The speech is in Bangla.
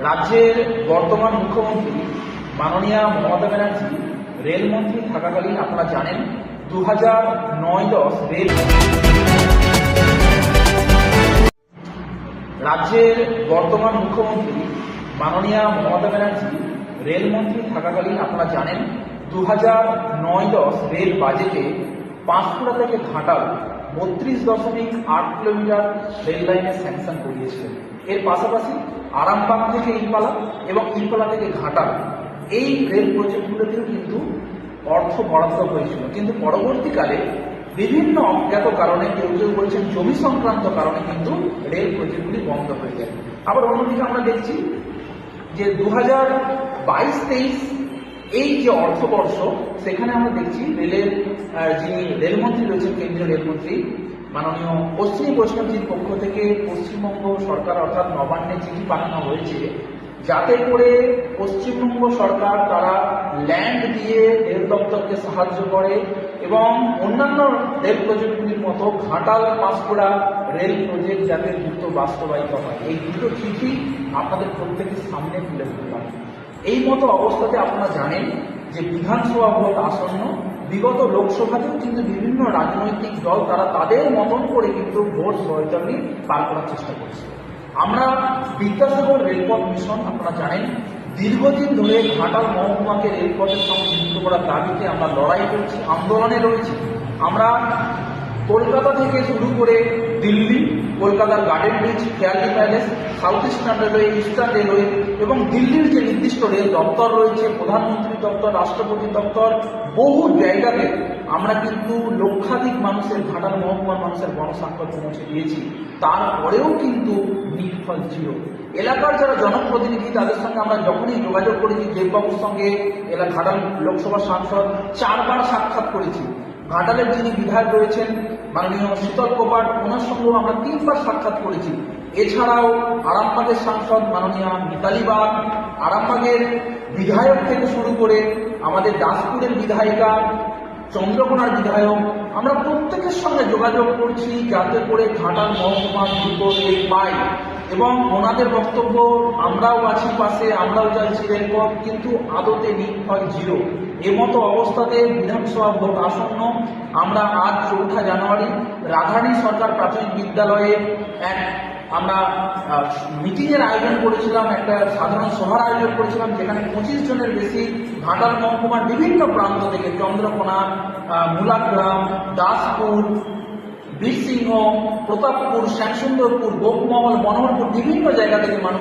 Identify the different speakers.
Speaker 1: রাজ্যের বর্তমান মুখ্যমন্ত্রী মাননীয়া মমতা ব্যানার্জি রেলমন্ত্রী থাকাকালীন আপনারা জানেন 2009-10 রেল রাজ্যের বর্তমান মুখ্যমন্ত্রী মাননীয়া মমতা ব্যানার্জি রেলমন্ত্রী থাকাকালীন আপনারা জানেন 2009-10 রেল বাজেটে পাঁশকুড়া থেকে ঘাটাল 32.8 কিলোমিটার রেল লাইনের স্যাংশন করিয়েছিলেন। এর পাশাপাশি আরামবাগ থেকে ইম্পালা এবং ইম্পালা থেকে ঘাটাল এই রেল প্রজেক্টগুলোতেও কিন্তু অর্থ বরাদ্দ হয়েছিল, কিন্তু পরবর্তীকালে বিভিন্ন অজ্ঞাত কারণে কেউ কেউ বলছেন জমি সংক্রান্ত কারণে কিন্তু রেল প্রজেক্টগুলি বন্ধ হয়ে যায়। আবার অন্যদিকে আমরা দেখছি যে 2022-23 এই যে অর্থবর্ষ সেখানে আমরা দেখছি রেলের যিনি রেলমন্ত্রী রয়েছেন কেন্দ্রীয় রেলমন্ত্রী মাননীয় অশ্বিনী বৈষ্ণবজির পক্ষ থেকে পশ্চিমবঙ্গ সরকার অর্থাৎ নবান্নে চিঠি পাঠানো হয়েছে যাতে করে পশ্চিমবঙ্গ সরকার তারা ল্যান্ড দিয়ে রেল দপ্তরকে সাহায্য করে এবং অন্যান্য রেল প্রজেক্টগুলির মতো ঘাটাল পাঁশকুড়া রেল প্রজেক্ট যাতে দ্রুত বাস্তবায়িত হয়। এই দুটো চিঠি আপনাদের প্রত্যেকের সামনে তুলে ধরলাম। এই মতো অবস্থাতে আপনারা জানেন যে বিধানসভা ভোট আসন্ন, বিগত লোকসভাতেও কিন্তু বিভিন্ন রাজনৈতিক দল তারা তাদের মতন করে কিন্তু ভোট বৈতরণী পার করার চেষ্টা করছে। আমরা বিদ্যাসাগর রেলপথ মিশন আপনারা জানেন দীর্ঘদিন ধরে ঘাটাল মহকুমাকে রেলপথের সঙ্গে যুক্ত করার দাবিতে আমরা লড়াই করছি, আন্দোলনে রয়েছি। আমরা কলকাতা থেকে শুরু করে দিল্লি, কলকাতার garden bridge, fairly palace, south eastern railway, eastern railway এবং দিল্লির যে নির্দিষ্ট রেল দপ্তর রয়েছে, প্রধানমন্ত্রী দপ্তর, রাষ্ট্রপতি দপ্তর, বহু জায়গাতে আমরা কিন্তু লক্ষাধিক মানুষের ঘাটাল মহকুমার মানুষের গণস্বাক্ষর পৌঁছে দিয়েছি। তারপরেও কিন্তু নির্ফল ছিল। এলাকার যারা জনপ্রতিনিধি তাদের সঙ্গে আমরা যখনই যোগাযোগ করেছি, দেববাবুর সঙ্গে ঘাটাল লোকসভার সাংসদ 4 বার সাক্ষাৎ করেছি। ঘাটালের যিনি বিধায়ক রয়েছেন মাননীয় শীতল কোপাট, ওনার সঙ্গেও আমরা 3 বার সাক্ষাৎ করেছি। এছাড়াও আরামবাগের সাংসদ মাননীয়া মিতালি বাগ, আরামবাগের বিধায়ক থেকে শুরু করে আমাদের দাসপুরের বিধায়িকা, চন্দ্রকোনার বিধায়ক, আমরা প্রত্যেকের সঙ্গে যোগাযোগ করছি যাতে করে ঘাটাল মহকুমা দ্রুত রেল পাই এবং ওনাদের বক্তব্য আমরাও আছি পাশে, আমরাও চাইছি রেলপথ, কিন্তু আদতে নির্ফল জিরো। এমতো অবস্থাতে বিধানসভা ভোট আসন্ন। আমরা আজ 4 জানুয়ারি রাধারানী সরকার প্রাথমিক বিদ্যালয়ে আমরা মিটিংয়ের আয়োজন করেছিলাম, একটা সাধারণ সভার আয়োজন করেছিলাম যেখানে 25 জনের বেশি ঘাটাল মহকুমার বিভিন্ন প্রান্ত থেকে চন্দ্রকোনা, মুলাগ্রাম, দাসপুর, বীরসিংহ, প্রতাপপুর, শ্যামসুন্দরপুর, গোপমহল, মনোহরপুর বিভিন্ন জায়গা থেকে মানুষ